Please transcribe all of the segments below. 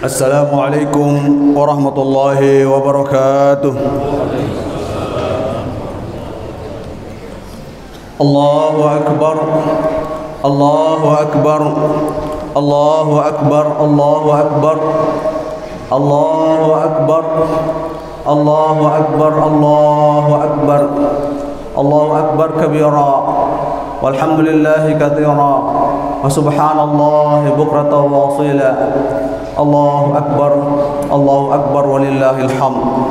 Assalamualaikum warahmatullahi wabarakatuh. Allahu akbar, Allahu akbar, Allahu akbar, Allahu akbar, Allahu akbar, Allahu akbar, Allahu akbar, Allahu akbar kabira, walhamdulillahi katsira, wa subhanallahi bukratan wa asila. Allahu akbar, Allahu akbar, walillahil hamd.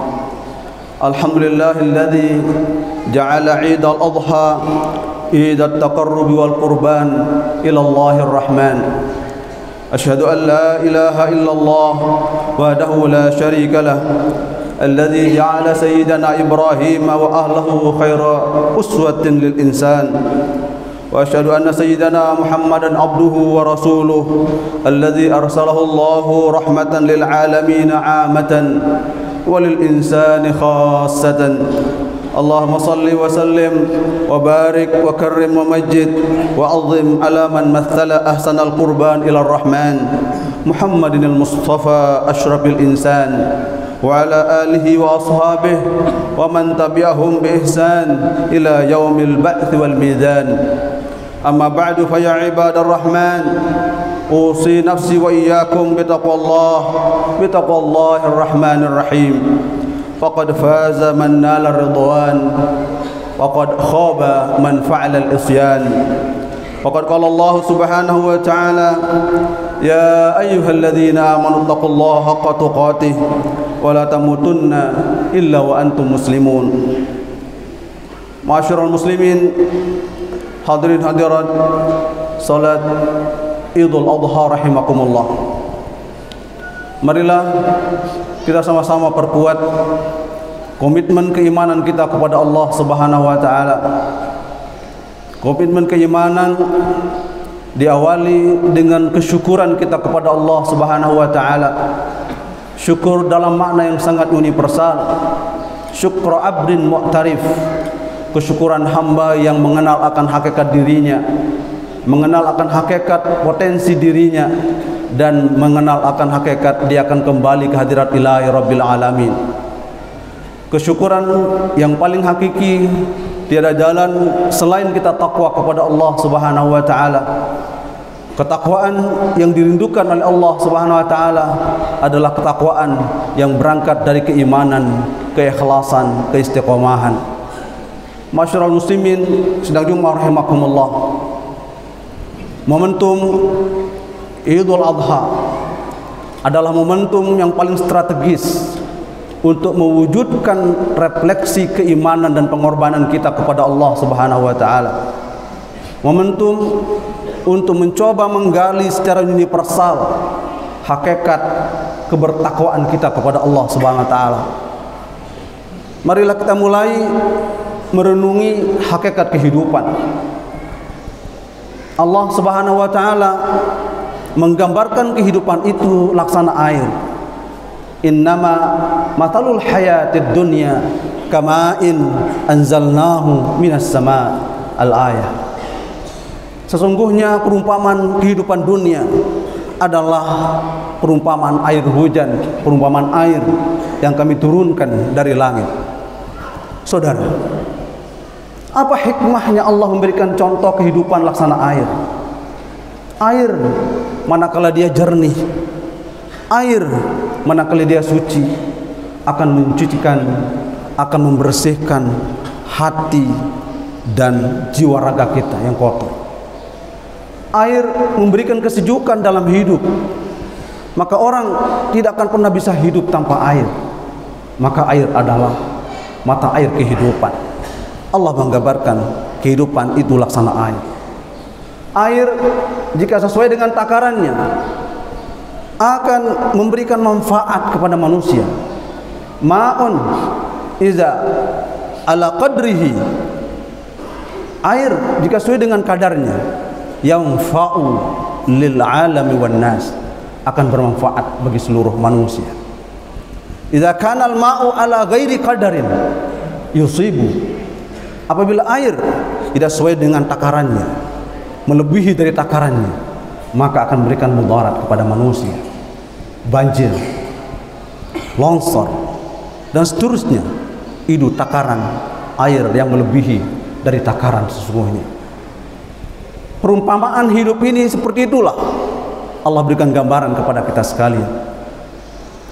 Alhamdulillahilladzi ja'ala 'Eid al-Adha 'Eid at-taqarrub wal qurban ila Allahir Rahman. Asyhadu an la ilaha illallah wahdahu la syarika lah, alladzi ja'ala sayyidana Ibrahim wa ahlahu khaira uswatin lil insan. وأشهد أن سيدنا محمدًا عبده ورسوله الذي أرسله الله رحمة للعالمين عامة وللإنسان خاصة. اللهم صل وسلم وبارك وكرم ومجد وعظم على من مثل أحسن القربان إلى الرحمن محمد المصطفى أشرف الإنسان وعلى آله وأصحابه ومن تبعهم بإحسان إلى يوم البعث والميزان. أما بعد فيا عباد الرحمن، أوصي نفسي وإياكم بتقوى الله الرحمن الرحيم. فقد فاز من نال الرضوان وقد خاب من فعل العصيان. وقد قال الله سبحانه وتعالى: يا أيها الذين آمنوا اتقوا الله حق تقاته ولا تموتن إلا وأنتم مسلمون. Ma'asyiral muslimin, hadirin hadirat salat Idul Adha rahimakumullah. Marilah kita sama-sama perkuat komitmen keimanan kita kepada Allah Subhanahu wa taala. Komitmen keimanan diawali dengan kesyukuran kita kepada Allah Subhanahu wa taala. Syukur dalam makna yang sangat universal. Syukru abdin mu'tarif, kesyukuran hamba yang mengenal akan hakikat dirinya, mengenal akan hakikat potensi dirinya, dan mengenal akan hakikat dia akan kembali ke hadirat ilahi rabbil alamin. Kesyukuran yang paling hakiki tiada jalan selain kita takwa kepada Allah Subhanahu wa taala. Ketakwaan yang dirindukan oleh Allah Subhanahu wa taala adalah ketakwaan yang berangkat dari keimanan, keikhlasan, keistiqomahan. Masyarul muslimin sedang jumpa rahimakumullah. Momentum Idul Adha adalah momentum yang paling strategis untuk mewujudkan refleksi keimanan dan pengorbanan kita kepada Allah Subhanahu wa taala. Momentum untuk mencoba menggali secara universal hakikat kebertakwaan kita kepada Allah Subhanahu wa taala. Marilah kita mulai merenungi hakikat kehidupan. Allah Subhanahu wa taala menggambarkan kehidupan itu laksana air. Innama matalul hayatid dunya kama'in anzalnahu minas sama' al-ayah. Sesungguhnya perumpamaan kehidupan dunia adalah perumpamaan air hujan, perumpamaan air yang kami turunkan dari langit. Saudara, apa hikmahnya Allah memberikan contoh kehidupan laksana air? Air manakala dia jernih, air manakala dia suci, akan mencucikan, akan membersihkan hati dan jiwa raga kita yang kotor. Air memberikan kesejukan dalam hidup. Maka orang tidak akan pernah bisa hidup tanpa air. Maka air adalah mata air kehidupan. Allah menggambarkan kehidupan itu laksana air. Air jika sesuai dengan takarannya akan memberikan manfaat kepada manusia. Ma'un iza ala qadrihi. Air jika sesuai dengan kadarnya, yang fa'u lil alami wan nas, akan bermanfaat bagi seluruh manusia. Idza kana al ma'u ala ghairi qadarin yusibu. Apabila air tidak sesuai dengan takarannya, melebihi dari takarannya, maka akan memberikan mudarat kepada manusia. banjir, longsor, dan seterusnya. Itu takaran air yang melebihi dari takaran sesungguhnya. Perumpamaan hidup ini seperti itulah Allah berikan gambaran kepada kita sekalian.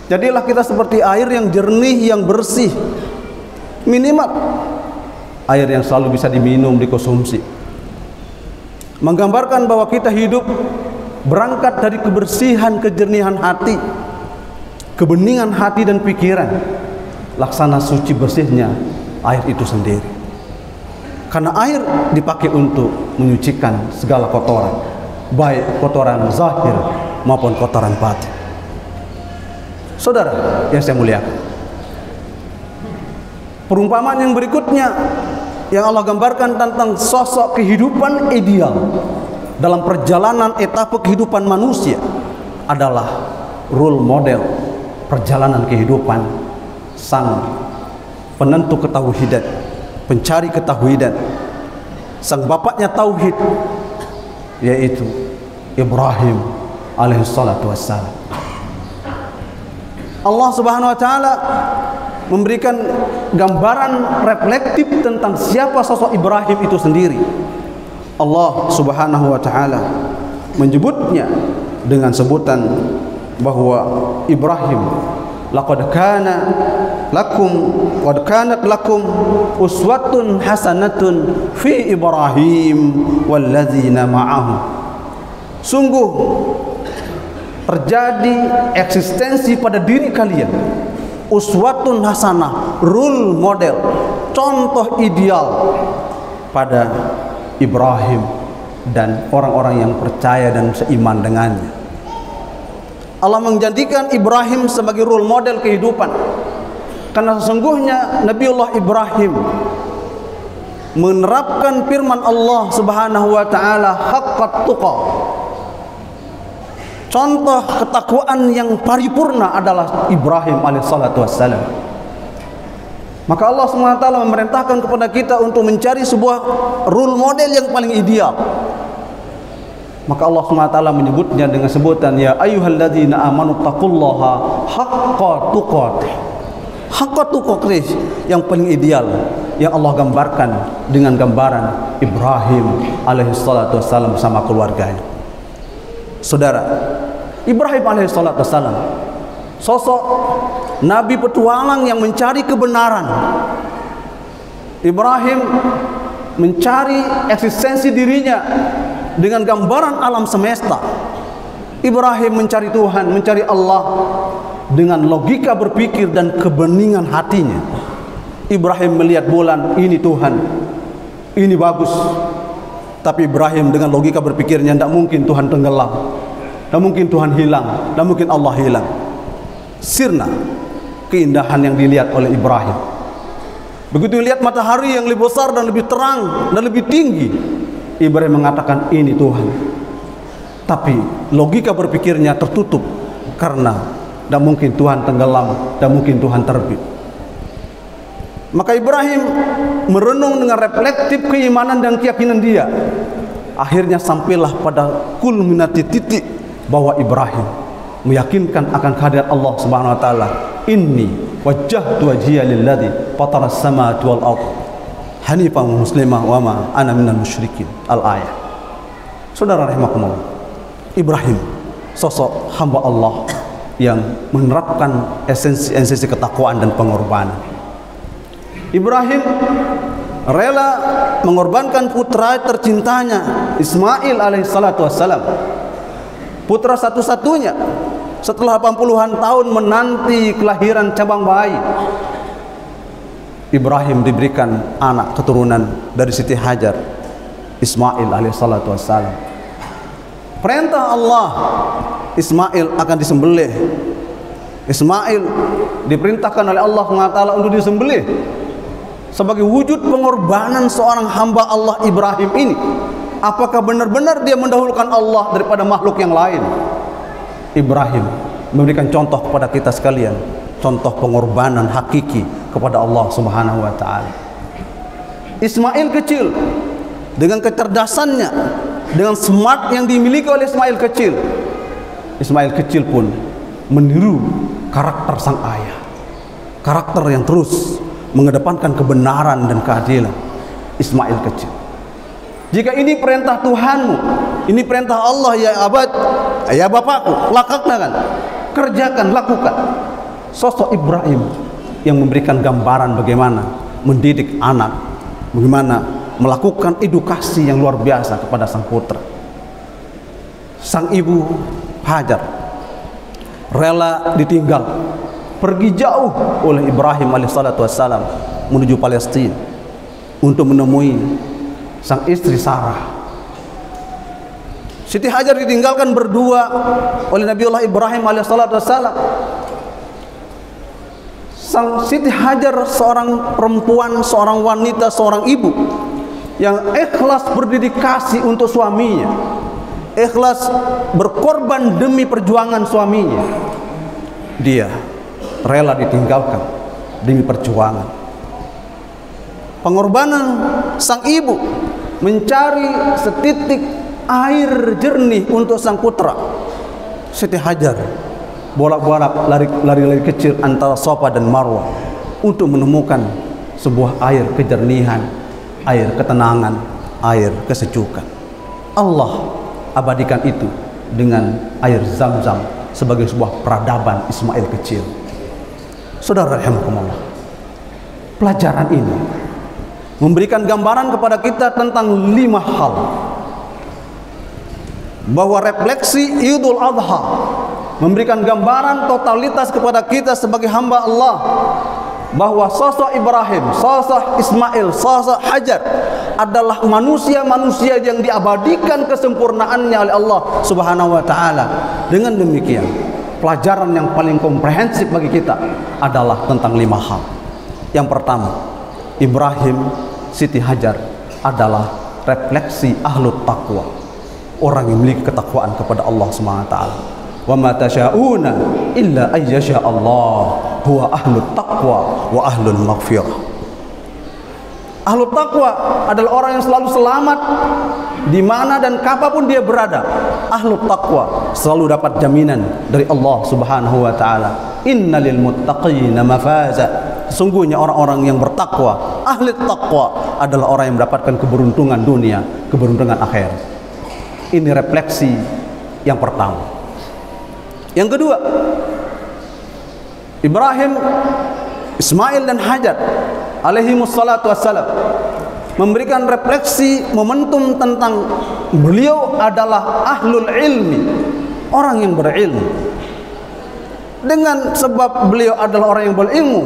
Jadilah kita seperti air yang jernih, yang bersih, minimal air yang selalu bisa diminum, dikonsumsi. Menggambarkan bahwa kita hidup berangkat dari kebersihan, kejernihan hati, kebeningan hati dan pikiran. Laksana suci bersihnya air itu sendiri. Karena air dipakai untuk menyucikan segala kotoran, baik kotoran zahir maupun kotoran batin. Saudara yang saya muliakan, perumpamaan yang berikutnya yang Allah gambarkan tentang sosok kehidupan ideal dalam perjalanan etapa kehidupan manusia adalah role model perjalanan kehidupan sang penentu ketauhidan, pencari ketauhidan, sang bapaknya tauhid, yaitu Ibrahim alaihissalatu wassalam. Allah subhanahu wa ta'ala memberikan gambaran reflektif tentang siapa sosok Ibrahim itu sendiri. Allah subhanahu wa ta'ala menyebutnya dengan sebutan bahwa Ibrahim, laqad kanat lakum uswatun hasanatun fi Ibrahim walladzina ma'ahu. Sungguh terjadi eksistensi pada diri kalian uswatun hasanah, role model, contoh ideal pada Ibrahim dan orang-orang yang percaya dan seiman dengannya. Allah menjadikan Ibrahim sebagai role model kehidupan, karena sesungguhnya Nabiullah Ibrahim menerapkan firman Allah subhanahu wa ta'ala haqqat tuqa. Contoh ketakwaan yang paripurna adalah Ibrahim alaihissalatu wassalam. Maka Allah SWT memerintahkan kepada kita untuk mencari sebuah role model yang paling ideal. Maka Allah SWT menyebutnya dengan sebutan ya ayyuhalladzina amanu taqullaha haqqa tuqatih. Haqqa tuqatih yang paling ideal yang Allah gambarkan dengan gambaran Ibrahim alaihissalatu wassalam bersama keluarganya. Saudara, Ibrahim alaihissalatu wassalam sosok nabi petualang yang mencari kebenaran. Ibrahim mencari eksistensi dirinya dengan gambaran alam semesta. Ibrahim mencari Tuhan, mencari Allah dengan logika berpikir dan kebeningan hatinya. Ibrahim melihat bulan, ini Tuhan, ini bagus. Tapi Ibrahim dengan logika berpikirnya, tidak mungkin Tuhan tenggelam, tidak mungkin Tuhan hilang, tidak mungkin Allah hilang. Sirna keindahan yang dilihat oleh Ibrahim. Begitu lihat matahari yang lebih besar dan lebih terang dan lebih tinggi, Ibrahim mengatakan ini Tuhan. Tapi logika berpikirnya tertutup karena tidak mungkin Tuhan tenggelam, tidak mungkin Tuhan terbit. Maka Ibrahim merenung dengan reflektif keimanan dan keyakinan dia. Akhirnya sampailah pada kulminati titik bahwa Ibrahim meyakinkan akan kehadirat Allah Subhanahu wa taala. Inni wajjahtu wajhiya lilladzi fatara as-samawati wal ardh hanifan muslimah wa ma ana minal musyrikin. Al-ayah. Saudara rahimakumullah, Ibrahim sosok hamba Allah yang menerapkan esensi ketakwaan dan pengorbanan. Ibrahim rela mengorbankan putra tercintanya Ismail alaihissalatu wassalam, putra satu-satunya setelah 80-an tahun menanti kelahiran cabang bayi. Ibrahim diberikan anak keturunan dari Siti Hajar, Ismail alaihissalatu wassalam. Perintah Allah, Ismail akan disembelih. Ismail diperintahkan oleh Allah SWT untuk disembelih sebagai wujud pengorbanan seorang hamba Allah Ibrahim ini. Apakah benar-benar dia mendahulukan Allah daripada makhluk yang lain? Ibrahim memberikan contoh kepada kita sekalian, contoh pengorbanan hakiki kepada Allah Subhanahu wa taala. Ismail kecil dengan kecerdasannya, dengan smart yang dimiliki oleh Ismail kecil. Ismail kecil pun meniru karakter sang ayah, karakter yang terus mengedepankan kebenaran dan keadilan. Ismail kecil. Jika ini perintah Tuhanmu, ini perintah Allah ya abad, ya bapakku, lakukan, kerjakan, lakukan. Sosok Ibrahim yang memberikan gambaran bagaimana mendidik anak, bagaimana melakukan edukasi yang luar biasa kepada sang putra. Sang ibu Hajar rela ditinggal, pergi jauh oleh Ibrahim alaihissalatu wassalam menuju Palestina untuk menemui sang istri Sarah. Siti Hajar ditinggalkan berdua oleh Nabiullah Ibrahim alaihissalatu wassalam. Sang Siti Hajar seorang perempuan, seorang wanita, seorang ibu yang ikhlas berdedikasi untuk suaminya, ikhlas berkorban demi perjuangan suaminya. Dia rela ditinggalkan demi perjuangan. Pengorbanan sang ibu mencari setitik air jernih untuk sang putra. Siti Hajar bolak-balik lari-lari kecil antara Safa dan Marwah untuk menemukan sebuah air kejernihan, air ketenangan, air kesejukan. Allah abadikan itu dengan air Zam-Zam sebagai sebuah peradaban Ismail kecil. Saudara rahimakumullah, pelajaran ini memberikan gambaran kepada kita tentang 5 hal. Bahwa refleksi Idul Adha memberikan gambaran totalitas kepada kita sebagai hamba Allah, bahwa sosok Ibrahim, sosok Ismail, sosok Hajar adalah manusia-manusia yang diabadikan kesempurnaannya oleh Allah Subhanahu wa taala. Dengan demikian, pelajaran yang paling komprehensif bagi kita adalah tentang 5 hal. Yang pertama, Ibrahim, Siti Hajar adalah refleksi ahlut taqwa, orang yang memiliki ketakwaan kepada Allah Subhanahu wa taala. Wa ma tasyauna illa ayyasha Allah huwa ahlut taqwa wa ahlul maghfirah. Ahlut taqwa adalah orang yang selalu selamat di mana dan kapanpun dia berada. Ahlut taqwa selalu dapat jaminan dari Allah Subhanahu wa taala. Innalil muttaqina mafaza. Sesungguhnya orang-orang yang bertakwa, ahli taqwa adalah orang yang mendapatkan keberuntungan dunia, keberuntungan akhirat. Ini refleksi yang pertama. Yang kedua, Ibrahim, Ismail dan Hajar alaihimussalatu wassalam memberikan refleksi momentum tentang beliau adalah ahlul ilmi, orang yang berilmu. Dengan sebab beliau adalah orang yang berilmu,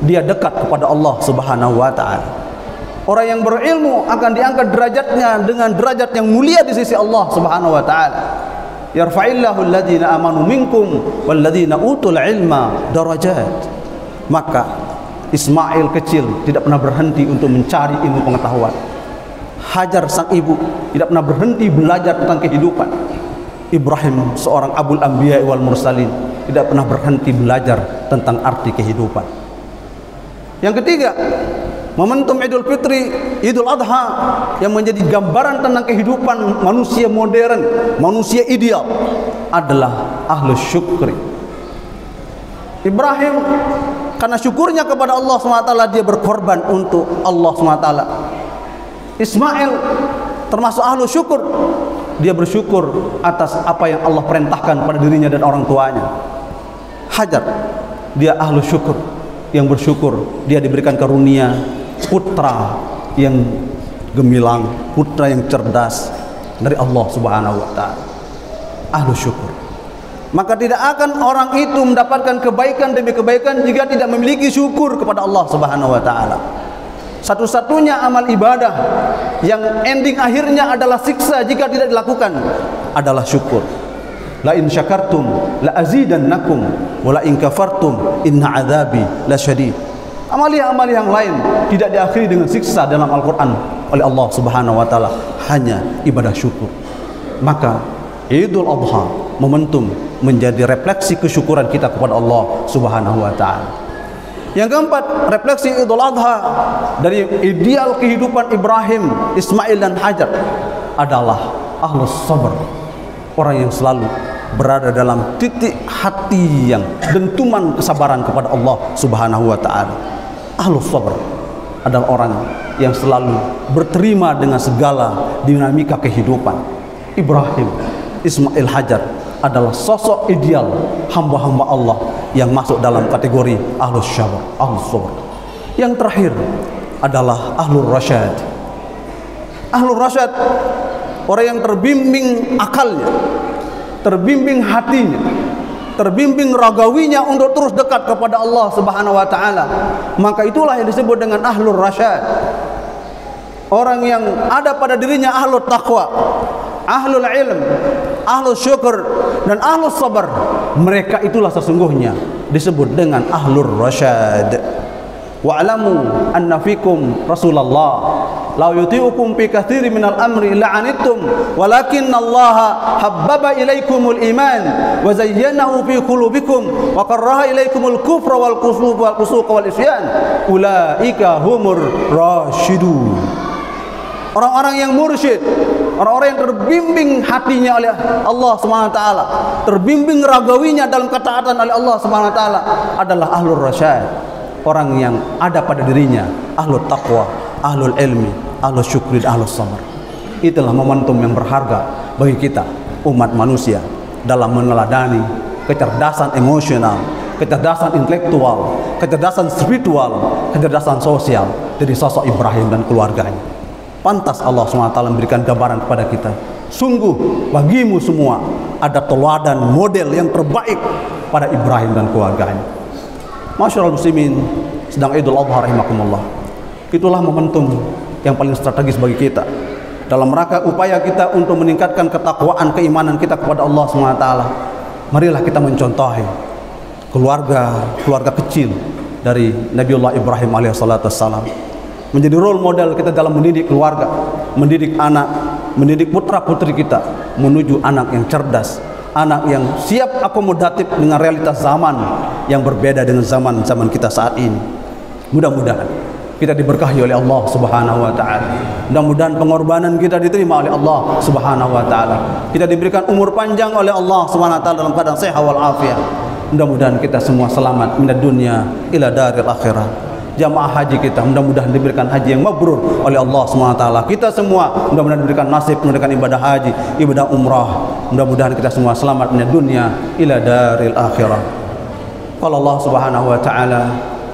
dia dekat kepada Allah Subhanahu wa taala. Orang yang berilmu akan diangkat derajatnya dengan derajat yang mulia di sisi Allah Subhanahu wa taala. Yarfa'illahu alladhina amanu minkum walladhina utul ilma darajat. Maka Ismail kecil tidak pernah berhenti untuk mencari ilmu pengetahuan. Hajar sang ibu tidak pernah berhenti belajar tentang kehidupan. Ibrahim seorang abul anbiya wal mursalin tidak pernah berhenti belajar tentang arti kehidupan. Yang ketiga, momentum Idul Fitri, Idul Adha yang menjadi gambaran tentang kehidupan manusia modern, manusia ideal adalah ahlus syukri. Ibrahim karena syukurnya kepada Allah SWT dia berkorban untuk Allah SWT. Ismail termasuk ahlus syukur, dia bersyukur atas apa yang Allah perintahkan pada dirinya dan orang tuanya. Hajar, dia ahlus syukur, yang bersyukur dia diberikan karunia putra yang gemilang, putra yang cerdas dari Allah Subhanahu wa taala. Ahlus syukur. Maka tidak akan orang itu mendapatkan kebaikan demi kebaikan jika tidak memiliki syukur kepada Allah Subhanahu wa taala. Satu-satunya amal ibadah yang ending akhirnya adalah siksa jika tidak dilakukan adalah syukur. La in syakartum la azidannakum wa la in kafartum inna adzabi lasyadid. Amalia-amalia yang lain tidak diakhiri dengan siksa dalam Al-Quran oleh Allah Subhanahu wa taala, hanya ibadah syukur. Maka Idul Adha momentum menjadi refleksi kesyukuran kita kepada Allah Subhanahu wa taala. Yang keempat, refleksi Idul Adha dari ideal kehidupan Ibrahim, Ismail dan Hajar adalah ahlus sabr, orang yang selalu berada dalam titik hati yang dentuman kesabaran kepada Allah Subhanahu wa taala. Ahlus sabr adalah orang yang selalu berterima dengan segala dinamika kehidupan. Ibrahim Ismail Hajar adalah sosok ideal hamba-hamba Allah yang masuk dalam kategori ahlus sabr, ahlus sabr. Yang terakhir adalah ahlur rasyad. Ahlur rasyad, orang yang terbimbing akalnya, terbimbing hatinya, terbimbing ragawinya untuk terus dekat kepada Allah Subhanahu wa taala. Maka itulah yang disebut dengan ahlur rasyad. Orang yang ada pada dirinya ahlul taqwa, ahlul ilm, ahlul syukur, dan ahlul sabar. Mereka itulah sesungguhnya disebut dengan ahlur rasyad. Wa'lamu anna fikum Rasulullah la yuti'ukum fi katsirin minal amri la'anittum walakinna Allah habbaba ilaikumul iman wa zayyanahu fi qulubikum wa karraha ilaikumul kufra wal fusuq wal isyan ulaika humur rasyidun. Orang-orang yang mursyid, orang-orang yang terbimbing hatinya oleh Allah Subhanahu wa taala, terbimbing ragawinya dalam ketaatan oleh Allah Subhanahu wa taala adalah ahlur rasyad. Orang yang ada pada dirinya ahlul taqwa, ahlul ilmi, ahlul syukri, ahlul sabar. Itulah momentum yang berharga bagi kita umat manusia dalam meneladani kecerdasan emosional, kecerdasan intelektual, kecerdasan spiritual, kecerdasan sosial dari sosok Ibrahim dan keluarganya. Pantas Allah SWT memberikan gambaran kepada kita, sungguh bagimu semua ada teladan model yang terbaik pada Ibrahim dan keluarganya. Masyarul muslimin, sedang Idul Adha rahimakumullah. Itulah momentum yang paling strategis bagi kita dalam rangka upaya kita untuk meningkatkan ketakwaan keimanan kita kepada Allah SWT. Marilah kita mencontohi keluarga kecil dari Nabiullah Ibrahim alaihissalam, menjadi role model kita dalam mendidik keluarga, mendidik anak, mendidik putra putri kita menuju anak yang cerdas, anak yang siap akomodatif dengan realitas zaman yang berbeda dengan zaman kita saat ini. Mudah-mudahan kita diberkahi oleh Allah Subhanahu wa taala. Mudah-mudahan pengorbanan kita diterima oleh Allah Subhanahu wa taala. Kita diberikan umur panjang oleh Allah Subhanahu wa taala dalam keadaan sehat wal afiat. Mudah-mudahan kita semua selamat minad dunya ila daril akhirah. Jamaah haji kita mudah-mudahan diberikan haji yang mabrur oleh Allah SWT. Kita semua mudah-mudahan diberikan nasib menunaikan ibadah haji, ibadah umrah. Mudah-mudahan kita semua selamat minad dunya ila daril akhirah. Qala Allah Subhanahu wa taala,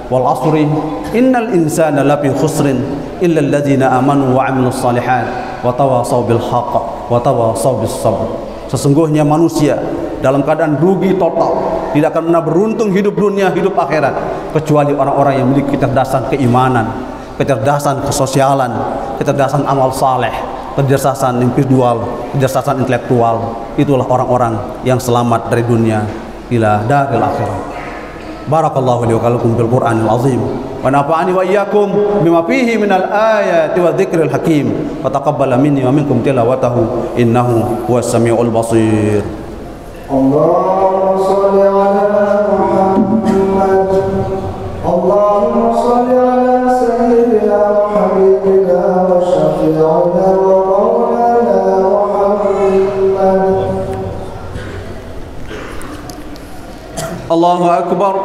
wal asri innal insana lafi khusrin illa alladzina amanu wa 'amilus shalihat wa tawasaw bil haqq wa tawasaw bis sabr. Sesungguhnya manusia dalam keadaan rugi total, tidak akan pernah beruntung hidup dunia, hidup akhirat, kecuali orang-orang yang memiliki kecerdasan keimanan, kecerdasan kesosialan, kecerdasan amal saleh, kecerdasan individual, kecerdasan intelektual. Itulah orang-orang yang selamat dari dunia ila daril akhirah. Barakallahu li wa lakum bil Qur'anil azim wa nafa'ani wa iyyakum bima fihi minal ayati wa dzikril hakim wa taqabbala minni wa minkum tilawatahu innahu huwas samiul basir. Allahumma shalli ala Muhammad, Allahumma shalli ala sayyidina wa habibina wa syafi'ina wa maulana Muhammad. Allahu akbar,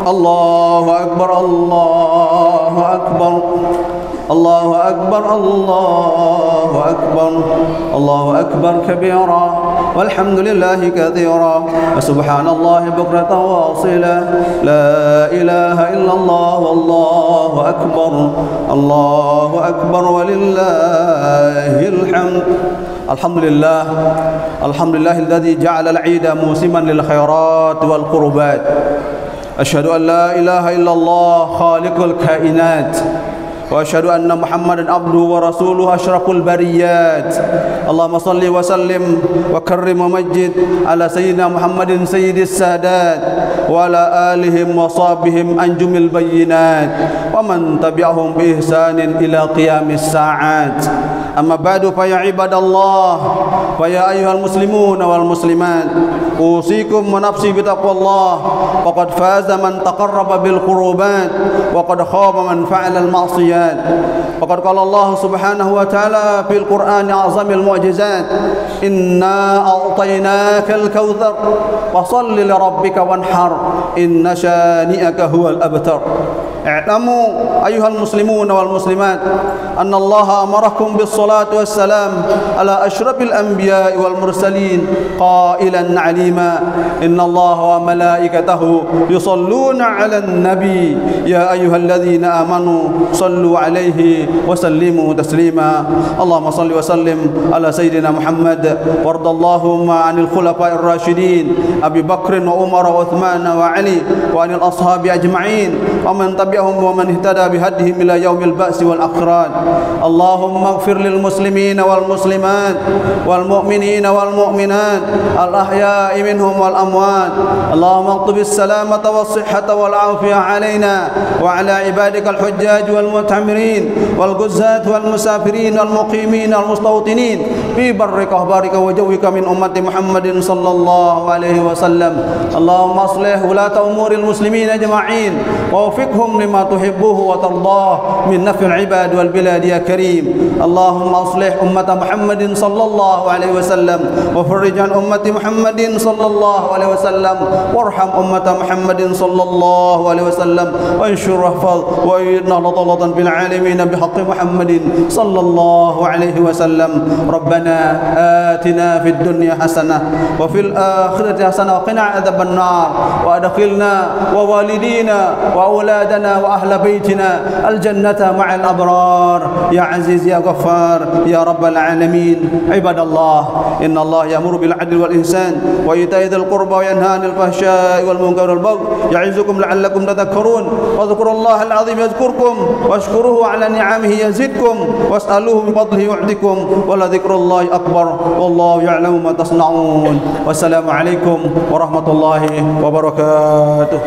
Allahu akbar, Allahu akbar, Allahu akbar, Allahu akbar, Allahu akbar kabira, walhamdulillahi katsira, wa subhanallahi bukratan wa asila, la ilaha illallah, wallahu akbar, Allahu akbar, walillahil hamd. Alhamdulillah, alhamdulillahilladzi ja'ala al-'ida musiman lil khairat wal qurbat. Asyhadu an la ilaha illallah khaliqul kainat wa asyhadu anna Muhammadan abduhu wa rasuluhu asyraful bariyat. Allahumma salli wa sallim wa karrim wa majjid ala sayyidina Muhammadin sayyidis sadat wa ala alihim wa sahbihim anjumil bayyinat wa man tabi'ahum bi ihsanin ila qiyamis sa'at. Amma ba'du fa ya ibadallah fa ya ayyuhal muslimun wal muslimat usikum wa nafsi bi taqwallah faqad faza man taqarraba bil qurubat wa qad khaba man fa'ala al ma'siyat. والمؤمنات. وقد قال الله سبحانه وتعالى في القرآن أعظم المعجزات: إنا أعطيناك الكوثر فصل لربك وانحر إن شانئك هو الأبتر. اعلموا أيها المسلمون والمسلمات أن الله أمركم بالصلاة والسلام على أشرف الأنبياء والمرسلين قائلا عليما: إن الله وملائكته يصلون على النبي يا أيها الذين آمنوا صلوا عليه وسلموا تسليما. اللهم صل وسلم على سيدنا محمد، وارض اللهم عن الخلفاء الراشدين أبي بكر وعمر وعثمان وعلي وعن الأصحاب أجمعين ومن تبعهم ومن اهتدى بهديهم إلى يوم البأس والأخراد. اللهم اغفر للمسلمين والمسلمات والمؤمنين والمؤمنات الأحياء منهم والأموات. اللهم اكتب السلامة والصحة والعافية علينا وعلى عبادك الحجاج والمعتمرين والغزاة والمسافرين والمقيمين والمستوطنين في برك وبارك وجوك من أمة محمد صلى الله عليه وسلم. اللهم أصلح ولاة أمور المسلمين أجمعين ووفقهم لما تحبه وترضاه من نفع العباد والبلاد يا كريم. اللهم أصلح أمة محمد صلى الله عليه وسلم وفرج عن أمة محمد صلى الله عليه وسلم وارحم أمة محمد صلى الله عليه وسلم وانشر واحفظ وإنا لطلة في العالمين بحق محمد صلى الله عليه وسلم. ربنا آتنا في الدنيا حسنة وفي الآخرة حسنة وقنا عذاب النار وأدخلنا ووالدينا وأولادنا وأهل بيتنا الجنة مع الأبرار يا عزيز يا غفار يا رب العالمين. عباد الله، إن الله يأمر بالعدل والإحسان وإيتاء ذي القربى وينهى عن الفحشاء والمنكر والبغي يعظكم لعلكم تذكرون. واذكروا الله العظيم يذكركم واشكروه على نعمه يزدكم واسألوه من فضله يعطكم ولذكر الله أكبر والله يعلم ما تصنعون. والسلام عليكم ورحمة الله وبركاته.